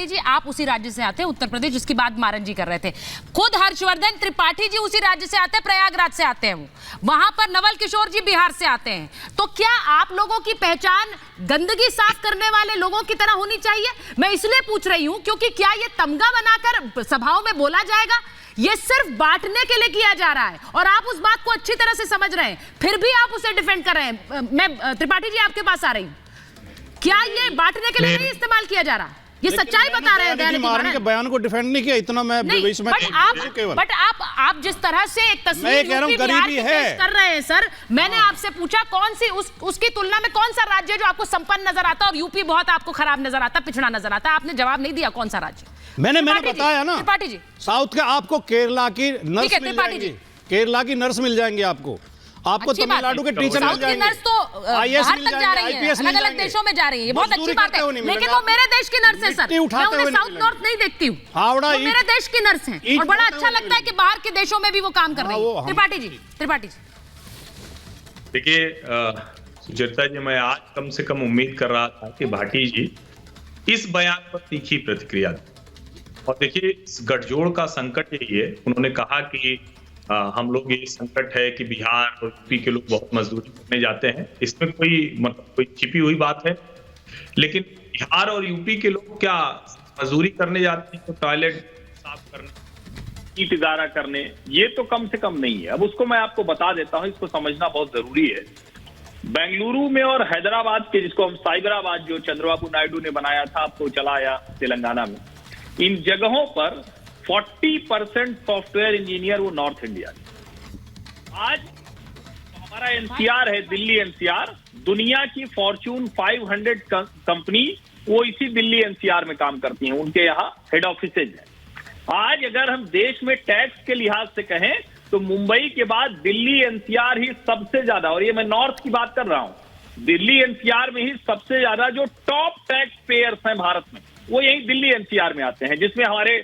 त्रिपाठी जी, आप उसी राज्य से आते हैं, उत्तर प्रदेश, जिसकी बात मारन जी कर रहे थे। खुद हर्षवर्धन त्रिपाठी जी उसी राज्य से आते हैं, प्रयागराज से आते हैं, वो वहां पर नवल किशोर जी बिहार से आते हैं। तो क्या आप लोगों की पहचान गंदगी साफ करने वाले लोगों की तरह होनी चाहिए? मैं इसलिए पूछ रही हूं क्योंकि क्या ये तमगा बनाकर सभाओं में बोला जाएगा? ये सिर्फ बांटने के लिए किया जा रहा है और आप उस बात को अच्छी तरह से समझ रहे हैं, फिर भी आप उसे डिफेंड कर रहे हैं। मैं त्रिपाठी जी आपके पास आ रही हूं, क्या ये बांटने के लिए नहीं इस्तेमाल किया जा रहा? ये सच्चाई बता रहे हैं दयानिधि मारन के बयान को डिफेंड नहीं किया, इतना मैं बट आप जिस तरह से एक तस्वीर कर रहे हैं सर, मैंने आपसे पूछा कौन सी उसकी तुलना में कौन सा राज्य जो आपको संपन्न नजर आता और यूपी बहुत आपको खराब नजर आता, पिछड़ा नजर आता? आपने जवाब नहीं दिया कौन सा राज्य। मैंने बताया ना, त्रिपाठी जी साउथ का आपको केरला की नर्स मिल जाएंगी, केरला की नर्स मिल जाएंगे आपको तमिलनाडु के टीचर मिल जाएंगे, नर्स तो बाहर तक जा रही है, अलग-अलग देशों में जा रही है, ये बहुत अच्छी बात है, लेकिन वो मेरे देश की नर्स है सर, मैं उन्हें साउथ नॉर्थ नहीं देखती हूँ, वो मेरे देश की नर्स हैं और बड़ा अच्छा लगता है कि बाहर के देशों में भी वो काम कर रही है। त्रिपाठी जी देखिए सुचरिता जी, मैं आज कम से कम उम्मीद कर रहा था कि भाटी जी इस बयान पर तीखी प्रतिक्रिया दें। और देखिए, इस गठजोड़ का संकट यही है, उन्होंने कहा कि हम लोग ये संकट है कि बिहार और यूपी के लोग बहुत मजदूरी करने जाते हैं, इसमें कोई छिपी हुई बात है, लेकिन बिहार और यूपी के लोग क्या मजदूरी करने जाते हैं तो टॉयलेट साफ करने, ईट गारा करने, ये तो कम से कम नहीं है। अब उसको मैं आपको बता देता हूं, इसको समझना बहुत जरूरी है। बेंगलुरु में और हैदराबाद के, जिसको हम साइबराबाद जो चंद्रबाबू नायडू ने बनाया था, आपको चलाया तेलंगाना में, इन जगहों पर 40% सॉफ्टवेयर इंजीनियर वो नॉर्थ इंडिया के। आज हमारा एनसीआर है, दिल्ली एनसीआर, दुनिया की फॉर्च्यून 500 कंपनी वो इसी दिल्ली एनसीआर में काम करती हैं, उनके यहाँ हेड ऑफिसेज हैं। आज अगर हम देश में टैक्स के लिहाज से कहें तो मुंबई के बाद दिल्ली एनसीआर ही सबसे ज्यादा, और ये मैं नॉर्थ की बात कर रहा हूं, दिल्ली एनसीआर में ही सबसे ज्यादा जो टॉप टैक्स पेयर्स हैं भारत में, वो यही दिल्ली एनसीआर में आते हैं, जिसमें हमारे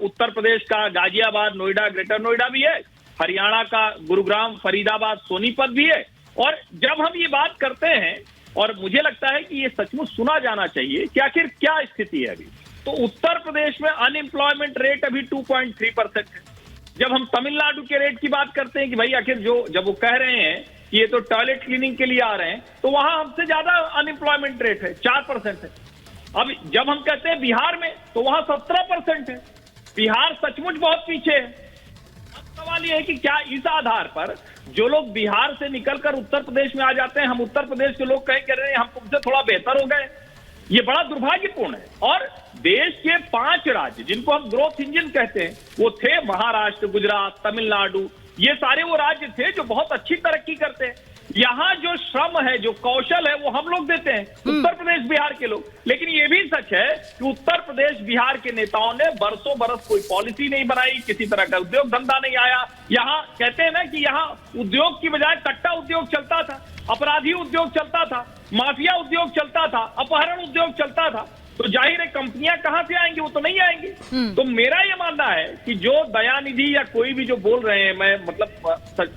उत्तर प्रदेश का गाजियाबाद, नोएडा, ग्रेटर नोएडा भी है, हरियाणा का गुरुग्राम, फरीदाबाद, सोनीपत भी है। और जब हम ये बात करते हैं, और मुझे लगता है कि ये सचमुच सुना जाना चाहिए कि आखिर क्या स्थिति है अभी, तो उत्तर प्रदेश में अनएम्प्लॉयमेंट रेट अभी 2.3% है। जब हम तमिलनाडु के रेट की बात करते हैं कि भाई आखिर जब वो कह रहे हैं कि ये तो टॉयलेट क्लीनिंग के लिए आ रहे हैं, तो वहां हमसे ज्यादा अनएम्प्लॉयमेंट रेट है, 4% है। अब जब हम कहते हैं बिहार में, तो वहां 17% है। बिहार सचमुच बहुत पीछे है। अब सवाल यह है कि क्या इस आधार पर जो लोग बिहार से निकलकर उत्तर प्रदेश में आ जाते हैं, हम उत्तर प्रदेश के लोग कह रहे हैं हम तुमसे थोड़ा बेहतर हो गए? ये बड़ा दुर्भाग्यपूर्ण है। और देश के 5 राज्य जिनको हम ग्रोथ इंजन कहते हैं, वो थे महाराष्ट्र, गुजरात, तमिलनाडु, ये सारे वो राज्य थे जो बहुत अच्छी तरक्की करते हैं। यहाँ जो श्रम है, जो कौशल है, वो हम लोग देते हैं, उत्तर प्रदेश बिहार के लोग। लेकिन ये भी सच है कि उत्तर प्रदेश बिहार के नेताओं ने बरसों बरस कोई पॉलिसी नहीं बनाई, किसी तरह का उद्योग धंधा नहीं आया। यहाँ कहते हैं ना कि यहाँ उद्योग की बजाय कट्टा उद्योग चलता था, अपराधी उद्योग चलता था, माफिया उद्योग चलता था, अपहरण उद्योग चलता था। तो जाहिर है कंपनियां कहां से आएंगी? वो तो नहीं आएंगी। तो मेरा ये मानना है कि जो दयानिधि या कोई भी जो बोल रहे हैं, मैं मतलब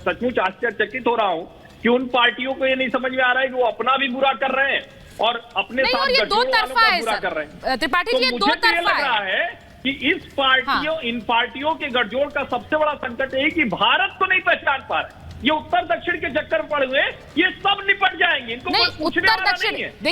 सचमुच आश्चर्यचकित हो रहा हूं कि उन पार्टियों को ये नहीं समझ में आ रहा है कि वो अपना भी बुरा कर रहे हैं और अपने साथ गठजोड़ वालों का बुरा कर रहे हैं। त्रिपाठी जी, तो मुझे तो ये लग रहा है कि इस पार्टियों, इन पार्टियों के गठजोड़ का सबसे बड़ा संकट है कि भारत को नहीं पहचान पा रहे। ये उत्तर दक्षिण के चक्कर में पड़े हुए, ये सब निपट जाएंगे, इनको कुछ नहीं है।